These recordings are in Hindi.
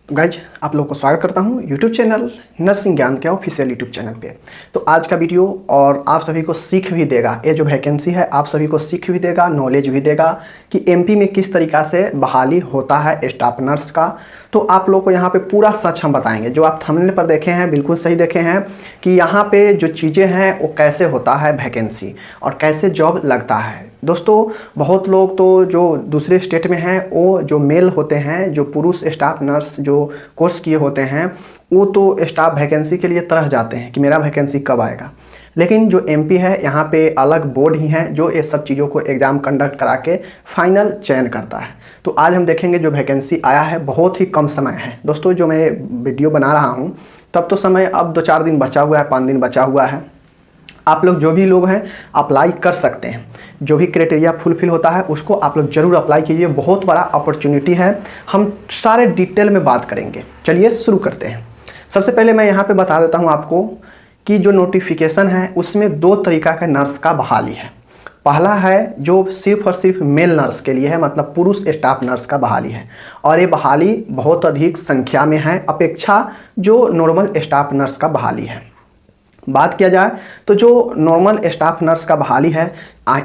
गाइज आप लोग को स्वागत करता हूं यूट्यूब चैनल नर्सिंग ज्ञान के ऑफिशियल यूट्यूब चैनल पे। तो आज का वीडियो और आप सभी को सीख भी देगा, ये जो वैकेंसी है आप सभी को सीख भी देगा, नॉलेज भी देगा कि एमपी में किस तरीक़ा से बहाली होता है स्टाफ नर्स का। तो आप लोग को यहाँ पे पूरा सच हम बताएंगे। जो आप थंबनेल पर देखे हैं बिल्कुल सही देखे हैं कि यहाँ पे जो चीज़ें हैं वो कैसे होता है वैकेंसी और कैसे जॉब लगता है। दोस्तों बहुत लोग तो जो दूसरे स्टेट में हैं वो जो मेल होते हैं, जो पुरुष स्टाफ नर्स जो कोर्स किए होते हैं, वो तो स्टाफ वैकेंसी के लिए तरह जाते हैं कि मेरा वैकेंसी कब आएगा। लेकिन जो एमपी है यहाँ पे अलग बोर्ड ही है जो ये सब चीज़ों को एग्ज़ाम कंडक्ट करा के फाइनल चयन करता है। तो आज हम देखेंगे जो वैकेंसी आया है बहुत ही कम समय है। दोस्तों जो मैं वीडियो बना रहा हूँ तब तो समय अब 2-4 दिन बचा हुआ है, 5 दिन बचा हुआ है। आप लोग जो भी लोग हैं अप्लाई कर सकते हैं, जो भी क्राइटेरिया फुलफिल होता है उसको आप लोग ज़रूर अप्लाई कीजिए। बहुत बड़ा अपॉर्चुनिटी है, हम सारे डिटेल में बात करेंगे। चलिए शुरू करते हैं। सबसे पहले मैं यहाँ पे बता देता हूँ आपको कि जो नोटिफिकेशन है उसमें 2 तरीक़ा का नर्स का बहाली है। पहला है जो सिर्फ और सिर्फ मेल नर्स के लिए है, मतलब पुरुष स्टाफ नर्स का बहाली है, और ये बहाली बहुत अधिक संख्या में है अपेक्षा जो नॉर्मल स्टाफ नर्स का बहाली है। बात किया जाए तो जो नॉर्मल स्टाफ नर्स का बहाली है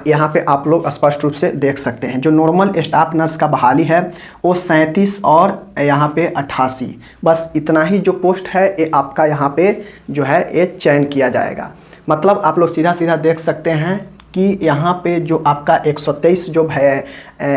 यहाँ पे आप लोग स्पष्ट रूप से देख सकते हैं। जो नॉर्मल स्टाफ नर्स का बहाली है वो 37 और यहाँ पे 88, बस इतना ही जो पोस्ट है ये आपका यहाँ पे जो है ये चयन किया जाएगा। मतलब आप लोग सीधा सीधा देख सकते हैं कि यहाँ पे जो आपका 123 जो है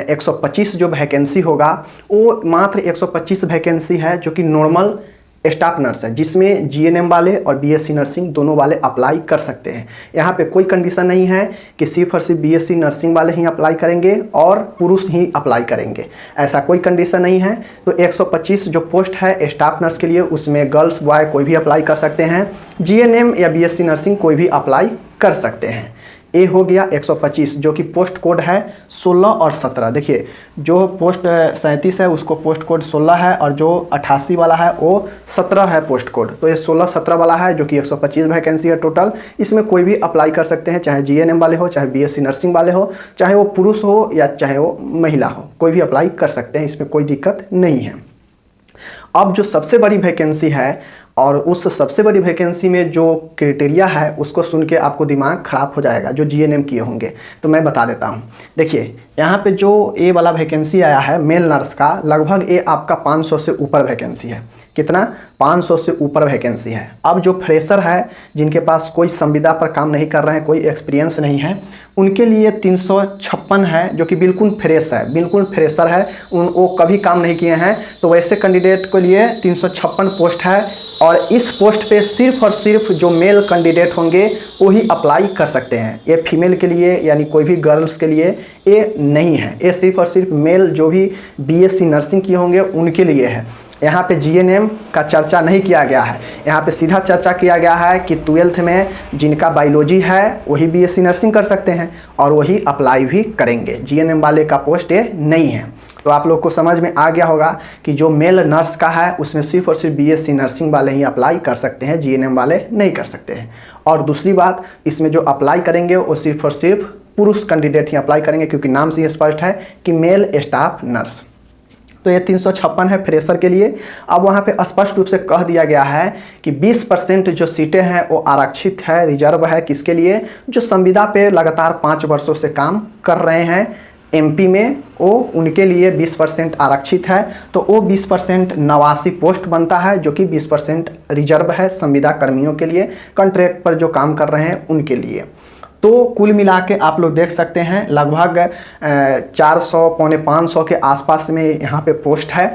125 जो वैकेंसी होगा वो मात्र 125 वैकेंसी है जो कि नॉर्मल स्टाफ नर्स है, जिसमें जीएनएम वाले और बीएससी नर्सिंग दोनों वाले अप्लाई कर सकते हैं। यहाँ पे कोई कंडीशन नहीं है कि सिर्फ और सिर्फ बीएससी नर्सिंग वाले ही अप्लाई करेंगे और पुरुष ही अप्लाई करेंगे, ऐसा कोई कंडीशन नहीं है। तो 125 जो पोस्ट है स्टाफ नर्स के लिए उसमें गर्ल्स बॉय कोई भी अप्लाई कर सकते हैं, जीएनएम या बीएससी नर्सिंग कोई भी अप्लाई कर सकते हैं। ये हो गया 125 जो कि पोस्ट कोड है 16 और 17। देखिए जो पोस्ट 37 है उसको पोस्ट कोड 16 है और जो 88 वाला है वो 17 है पोस्ट कोड। तो ये 16-17 वाला है जो कि 125 वैकेंसी है टोटल। इसमें कोई भी अप्लाई कर सकते हैं, चाहे जीएनएम वाले हो, चाहे बीएससी नर्सिंग वाले हो, चाहे वो पुरुष हो या चाहे वो महिला हो, कोई भी अप्लाई कर सकते हैं, इसमें कोई दिक्कत नहीं है। अब जो सबसे बड़ी वैकेंसी है और उस सबसे बड़ी वैकेंसी में जो क्राइटेरिया है उसको सुन के आपको दिमाग ख़राब हो जाएगा जो जीएनएम किए होंगे। तो मैं बता देता हूँ। देखिए यहाँ पे जो ए वाला वैकेंसी आया है मेल नर्स का, लगभग ये आपका 500 से ऊपर वैकेंसी है। कितना? 500 से ऊपर वैकेंसी है। अब जो फ्रेशर है जिनके पास कोई संविदा पर काम नहीं कर रहे हैं, कोई एक्सपीरियंस नहीं है, उनके लिए 356 है जो कि बिल्कुल फ्रेश है, बिल्कुल फ्रेशर है, वो कभी काम नहीं किए हैं। तो वैसे कैंडिडेट के लिए 356 पोस्ट है और इस पोस्ट पे सिर्फ और सिर्फ जो मेल कैंडिडेट होंगे वो ही अप्लाई कर सकते हैं। ये फीमेल के लिए यानी कोई भी गर्ल्स के लिए ये नहीं है, ये सिर्फ और सिर्फ मेल जो भी बीएससी नर्सिंग किए होंगे उनके लिए है। यहाँ पे जीएनएम का चर्चा नहीं किया गया है, यहाँ पे सीधा चर्चा किया गया है कि 12th में जिनका बायोलॉजी है वही बीएससी नर्सिंग कर सकते हैं और वही अप्लाई भी करेंगे। जीएनएम वाले का पोस्ट ये नहीं है। तो आप लोग को समझ में आ गया होगा कि जो मेल नर्स का है उसमें सिर्फ और सिर्फ बीएससी नर्सिंग वाले ही अप्लाई कर सकते हैं, जीएनएम वाले नहीं कर सकते हैं। और दूसरी बात, इसमें जो अप्लाई करेंगे वो सिर्फ और सिर्फ पुरुष कैंडिडेट ही अप्लाई करेंगे क्योंकि नाम से ही स्पष्ट है कि मेल स्टाफ नर्स। तो ये 356 है फ्रेशर के लिए। अब वहाँ पे स्पष्ट रूप से कह दिया गया है कि 20% जो सीटें हैं वो आरक्षित है, रिजर्व है। किसके लिए? जो संविदा पे लगातार 5 वर्षों से काम कर रहे हैं एमपी में, वो उनके लिए 20% आरक्षित है। तो वो 20% 89 पोस्ट बनता है जो कि 20% रिजर्व है संविदा कर्मियों के लिए, कॉन्ट्रैक्ट पर जो काम कर रहे हैं उनके लिए। तो कुल मिला के आप लोग देख सकते हैं लगभग 400 पौने 500 के आसपास में यहाँ पे पोस्ट है।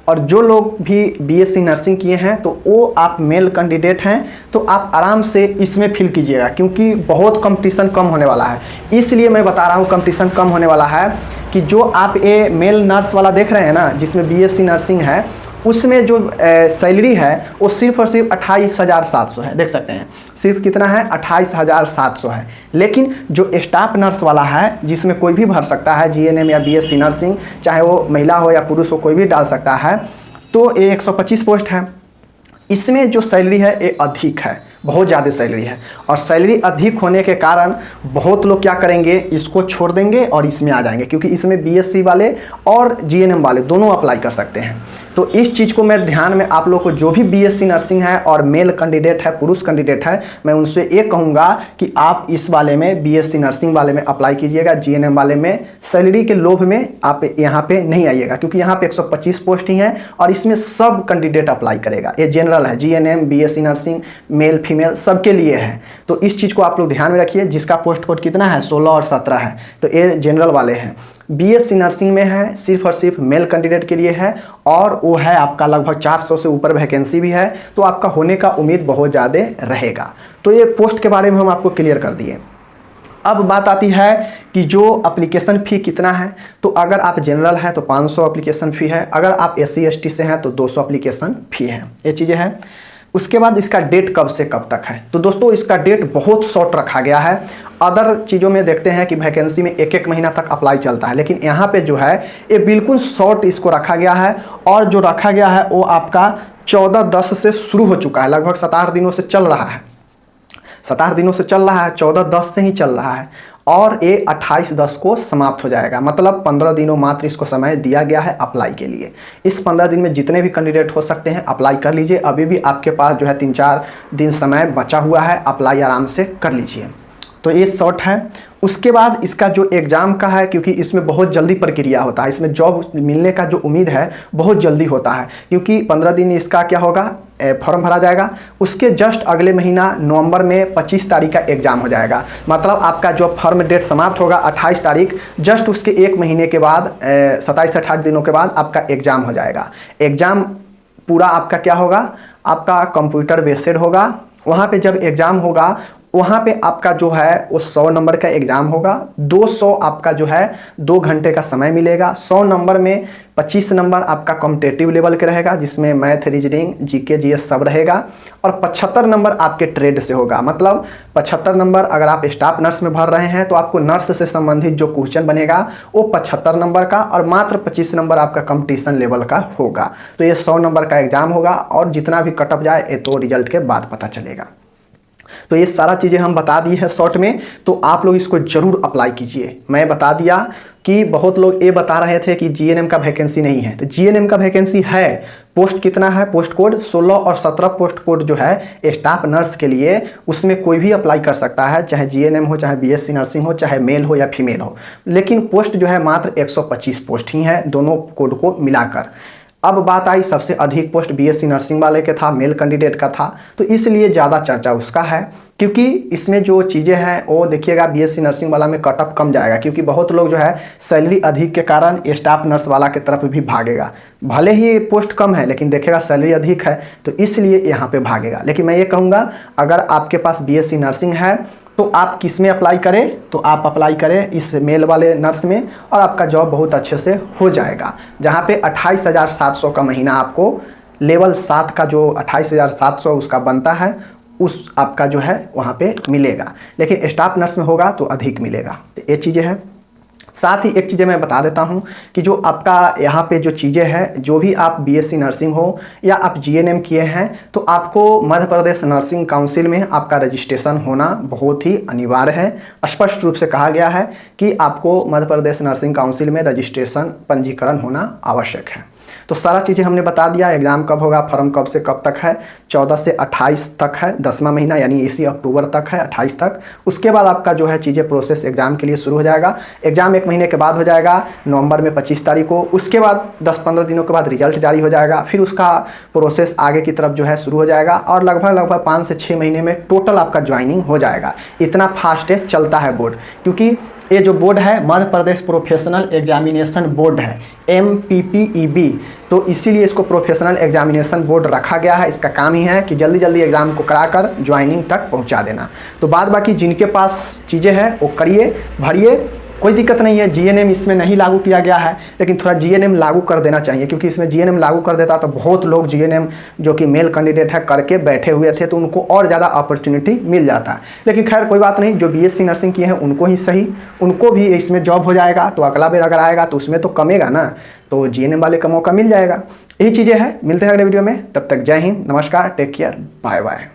और जो लोग भी बीएससी नर्सिंग किए हैं तो वो आप मेल कैंडिडेट हैं तो आप आराम से इसमें फिल कीजिएगा क्योंकि बहुत कंपटीशन कम होने वाला है। इसलिए मैं बता रहा हूँ कंपटीशन कम होने वाला है कि जो आप ये मेल नर्स वाला देख रहे हैं ना जिसमें बीएससी नर्सिंग है, उसमें जो सैलरी है वो सिर्फ और सिर्फ 28,700 है। देख सकते हैं सिर्फ कितना है? 28,700 है। लेकिन जो स्टाफ नर्स वाला है जिसमें कोई भी भर सकता है, जीएनएम या बीएससी नर्सिंग, चाहे वो महिला हो या पुरुष हो, कोई भी डाल सकता है, तो ये 125 पोस्ट है। इसमें जो सैलरी है ये अधिक है, बहुत ज़्यादा सैलरी है। और सैलरी अधिक होने के कारण बहुत लोग क्या करेंगे, इसको छोड़ देंगे और इसमें आ जाएंगे क्योंकि इसमें बीएससी वाले और जीएनएम वाले दोनों अप्लाई कर सकते हैं। तो इस चीज़ को मैं ध्यान में आप लोग को, जो भी बीएससी नर्सिंग है और मेल कैंडिडेट है, पुरुष कैंडिडेट है, मैं उनसे ये कहूँगा कि आप इस वाले में बीएससी नर्सिंग वाले में अप्लाई कीजिएगा। जीएनएम वाले में सैलरी के लोभ में आप यहाँ पे नहीं आइएगा, क्योंकि यहाँ पे 125 पोस्ट ही हैं और इसमें सब कैंडिडेट अप्लाई करेगा। ये जनरल है, GNM, BSc nursing, male female सबके लिए है। तो इस चीज़ को आप लोग ध्यान में रखिए। जिसका पोस्ट कोड कितना है, 16 और 17 है, तो ये जनरल वाले हैं। बीएससी नर्सिंग में है, सिर्फ और सिर्फ मेल कैंडिडेट के लिए है और वो है आपका लगभग 400 से ऊपर वैकेंसी भी है, तो आपका होने का उम्मीद बहुत ज़्यादा रहेगा। तो ये पोस्ट के बारे में हम आपको क्लियर कर दिए। अब बात आती है कि जो एप्लीकेशन फ़ी कितना है। तो अगर आप जनरल हैं तो 500 एप्लीकेशन फ़ी है, अगर आप SC ST से हैं तो 200 एप्लीकेशन फ़ी है। ये चीज़ें हैं। उसके बाद इसका डेट कब से कब तक है, तो दोस्तों इसका डेट बहुत शॉर्ट रखा गया है। अदर चीज़ों में देखते हैं कि वैकेंसी में 1-1 महीना तक अप्लाई चलता है, लेकिन यहाँ पे जो है ये बिल्कुल शॉर्ट इसको रखा गया है। और जो रखा गया है वो आपका 14/10 से शुरू हो चुका है, लगभग 7-8 दिनों से चल रहा है। 7-8 दिनों से चल रहा है, 14/10 से ही चल रहा है और ये 28/10 को समाप्त हो जाएगा। मतलब 15 दिनों मात्र इसको समय दिया गया है अप्लाई के लिए। इस 15 दिन में जितने भी कैंडिडेट हो सकते हैं अप्लाई कर लीजिए। अभी भी आपके पास जो है 3-4 दिन समय बचा हुआ है, अप्लाई आराम से कर लीजिए। तो ये शॉर्ट है। उसके बाद इसका जो एग्ज़ाम का है, क्योंकि इसमें बहुत जल्दी प्रक्रिया होता है, इसमें जॉब मिलने का जो उम्मीद है बहुत जल्दी होता है, क्योंकि 15 दिन इसका क्या होगा, फॉर्म भरा जाएगा। उसके जस्ट अगले महीना नवंबर में 25 तारीख का एग्ज़ाम हो जाएगा। मतलब आपका जो फॉर्म डेट समाप्त होगा 28 तारीख, जस्ट उसके 1 महीने के बाद 27-28 दिनों के बाद आपका एग्ज़ाम हो जाएगा। एग्ज़ाम पूरा आपका क्या होगा, आपका कंप्यूटर बेस्ड होगा। वहाँ पे जब एग्ज़ाम होगा वहाँ पे आपका जो है वो 100 नंबर का एग्ज़ाम होगा। 200 आपका जो है 2 घंटे का समय मिलेगा। 100 नंबर में 25 नंबर आपका कॉम्पिटिटिव लेवल के रहेगा, जिसमें मैथ, रीजनिंग, जीके, जीएस सब रहेगा। और 75 नंबर आपके ट्रेड से होगा। मतलब 75 नंबर अगर आप स्टाफ नर्स में भर रहे हैं तो आपको नर्स से संबंधित जो क्वेश्चन बनेगा वो 75 नंबर का, और मात्र 25 नंबर आपका कंपटीशन लेवल का होगा। तो ये 100 नंबर का एग्ज़ाम होगा और जितना भी कट ऑफ जाए ये तो रिजल्ट के बाद पता चलेगा। तो ये सारा चीज़ें हम बता दी है शॉर्ट में, तो आप लोग इसको ज़रूर अप्लाई कीजिए। मैं बता दिया कि बहुत लोग ये बता रहे थे कि जीएनएम का वैकेंसी नहीं है, तो जीएनएम का वैकेंसी है। पोस्ट कितना है, पोस्ट कोड 16 और 17 पोस्ट कोड जो है स्टाफ नर्स के लिए, उसमें कोई भी अप्लाई कर सकता है, चाहे जीएनएम हो, चाहे बीएससी नर्सिंग हो, चाहे मेल हो या फीमेल हो। लेकिन पोस्ट जो है मात्र 125 पोस्ट ही है दोनों कोड को मिलाकर। अब बात आई सबसे अधिक पोस्ट बीएससी नर्सिंग वाले के था, मेल कैंडिडेट का था, तो इसलिए ज़्यादा चर्चा उसका है, क्योंकि इसमें जो चीज़ें हैं वो देखिएगा बीएससी नर्सिंग वाला में कट ऑफ कम जाएगा, क्योंकि बहुत लोग जो है सैलरी अधिक के कारण स्टाफ नर्स वाला की तरफ भी भागेगा। भले ही पोस्ट कम है लेकिन देखेगा सैलरी अधिक है, तो इसलिए यहाँ पे भागेगा। लेकिन मैं ये कहूँगा अगर आपके पास बीएससी नर्सिंग है तो आप किस में अप्लाई करें, तो आप अप्लाई करें इस मेल वाले नर्स में और आपका जॉब बहुत अच्छे से हो जाएगा। जहाँ पे 28,700 का महीना आपको लेवल 7 का जो 28,700 उसका बनता है, उस आपका जो है वहाँ पे मिलेगा। लेकिन स्टाफ नर्स में होगा तो अधिक मिलेगा। तो ये चीज़ें हैं। साथ ही एक चीज़ें मैं बता देता हूँ कि जो आपका यहाँ पे जो चीज़ें हैं, जो भी आप बीएससी नर्सिंग हो या आप जीएनएम किए हैं, तो आपको मध्य प्रदेश नर्सिंग काउंसिल में आपका रजिस्ट्रेशन होना बहुत ही अनिवार्य है। स्पष्ट रूप से कहा गया है कि आपको मध्य प्रदेश नर्सिंग काउंसिल में रजिस्ट्रेशन, पंजीकरण होना आवश्यक है। तो सारा चीज़ें हमने बता दिया। एग्ज़ाम कब होगा, फॉर्म कब से कब तक है, 14 से 28 तक है, 10वां महीना यानी इसी अक्टूबर तक है, 28 तक। उसके बाद आपका जो है चीज़ें प्रोसेस एग्ज़ाम के लिए शुरू हो जाएगा। एग्ज़ाम 1 महीने के बाद हो जाएगा, नवंबर में 25 तारीख को। उसके बाद 10-15 दिनों के बाद रिजल्ट जारी हो जाएगा, फिर उसका प्रोसेस आगे की तरफ जो है शुरू हो जाएगा और लगभग 5 से 6 महीने में टोटल आपका ज्वाइनिंग हो जाएगा। इतना फास्ट है चलता है बोर्ड, क्योंकि ये जो बोर्ड है Madhya Pradesh professional examination board है, MPPEB, तो इसीलिए इसको प्रोफेशनल एग्जामिनेशन बोर्ड रखा गया है। इसका काम ही है कि जल्दी जल्दी एग्ज़ाम को कराकर ज्वाइनिंग तक पहुंचा देना। तो बाद बाकी जिनके पास चीज़ें हैं वो करिए, भरिए, कोई दिक्कत नहीं है। जीएनएम इसमें नहीं लागू किया गया है, लेकिन थोड़ा जीएनएम लागू कर देना चाहिए, क्योंकि इसमें जीएनएम लागू कर देता तो बहुत लोग जीएनएम जो कि मेल कैंडिडेट है करके बैठे हुए थे, तो उनको और ज़्यादा अपॉर्चुनिटी मिल जाता है। लेकिन खैर कोई बात नहीं, जो बीएससी नर्सिंग किए हैं उनको ही सही, उनको भी इसमें जॉब हो जाएगा। तो अगला बार अगर आएगा तो उसमें तो कमेगा ना, तो जीएनएम वाले का मौका मिल जाएगा। यही चीज़ें हैं। मिलते हैं अगले वीडियो में, तब तक जय हिंद, नमस्कार, टेक केयर, बाय बाय।